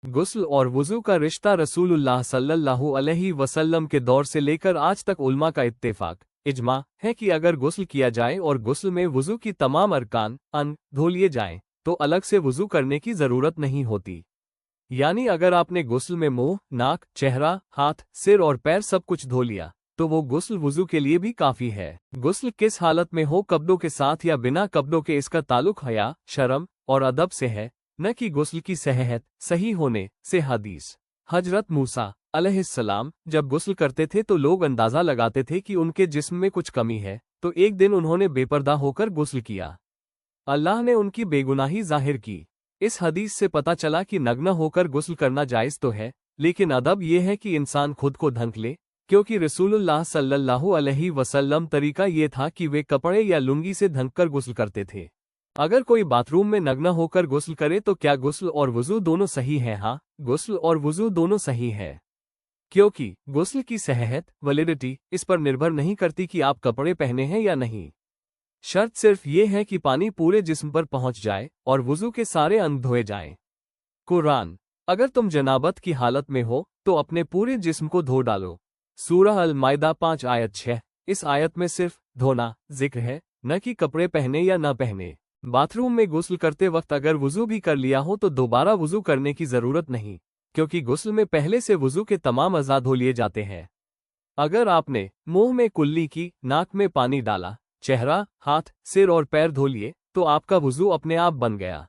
गुस्ल और वुज़ू का रिश्ता रसूलुल्लाह सल्लल्लाहु अलैहि वसल्लम के दौर से लेकर आज तक उलमा का इत्तेफाक इजमा है कि अगर गुस्ल किया जाए और गुस्ल में वुज़ू की तमाम अरकान अंग धो लिए जाएं, तो अलग से वुज़ू करने की ज़रूरत नहीं होती। यानी अगर आपने गुस्ल में मुंह, नाक, चेहरा, हाथ, सिर और पैर सब कुछ धो लिया, तो वो गुस्ल वुज़ू के लिए भी काफ़ी है। गुस्ल किस हालत में हो, कपड़ों के साथ या बिना कपड़ों के, इसका ताल्लुक हया, शर्म और अदब से है, न कि गुस्ल की सेहत सही होने से। हदीस। हजरत मूसा अलैहिस्सलाम जब गुस्ल करते थे तो लोग अंदाज़ा लगाते थे कि उनके जिस्म में कुछ कमी है, तो एक दिन उन्होंने बेपर्दा होकर गुस्ल किया। अल्लाह ने उनकी बेगुनाही जाहिर की। इस हदीस से पता चला कि नग्न होकर गुस्ल करना जायज़ तो है, लेकिन अदब यह है कि इंसान खुद को ढंक ले, क्योंकि रसूलुल्लाह सल्लल्लाहु अलैहि वसल्लम तरीका ये था कि वे कपड़े या लुंगी से ढंककर गुस्ल करते थे। अगर कोई बाथरूम में नग्न होकर गुस्ल करे तो क्या गुस्ल और वुज़ू दोनों सही है? हाँ, गुस्ल और वुज़ू दोनों सही है, क्योंकि गुस्ल की सेहत वैलिडिटी इस पर निर्भर नहीं करती कि आप कपड़े पहने हैं या नहीं। शर्त सिर्फ ये है कि पानी पूरे जिस्म पर पहुंच जाए और वुज़ू के सारे अंग धोए जाएं। कुरान। अगर तुम जनाबत की हालत में हो तो अपने पूरे जिस्म को धो डालो। सूरह अल-माइदा 5 आयत 6। इस आयत में सिर्फ धोना जिक्र है, न कि कपड़े पहने या न पहने। बाथरूम में गुस्ल करते वक्त अगर वुज़ू भी कर लिया हो तो दोबारा वुज़ू करने की ज़रूरत नहीं, क्योंकि गुस्ल में पहले से वुज़ू के तमाम अज़ा धो लिए जाते हैं। अगर आपने मुंह में कुल्ली की, नाक में पानी डाला, चेहरा, हाथ, सिर और पैर धो लिए, तो आपका वुज़ू अपने आप बन गया।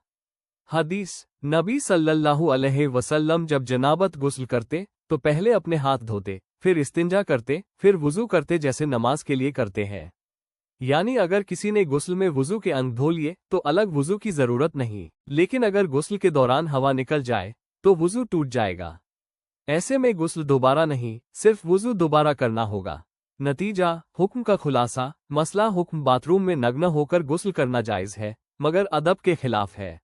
हदीस। नबी सल्लल्लाहु अलैहि वसल्लम जब जनाबत गुस्ल करते तो पहले अपने हाथ धोते, फिर इस्तिंजा करते, फिर वुज़ू करते, जैसे नमाज के लिए करते हैं। यानी अगर किसी ने गुस्ल में वुज़ू के अंग धो लिए तो अलग वुज़ू की ज़रूरत नहीं, लेकिन अगर गुस्ल के दौरान हवा निकल जाए तो वुज़ू टूट जाएगा। ऐसे में गुस्ल दोबारा नहीं, सिर्फ वुज़ू दोबारा करना होगा। नतीजा। हुक्म का खुलासा। मसला। हुक्म बाथरूम में नग्न होकर गुस्ल करना जायज़ है, मगर अदब के खिलाफ है।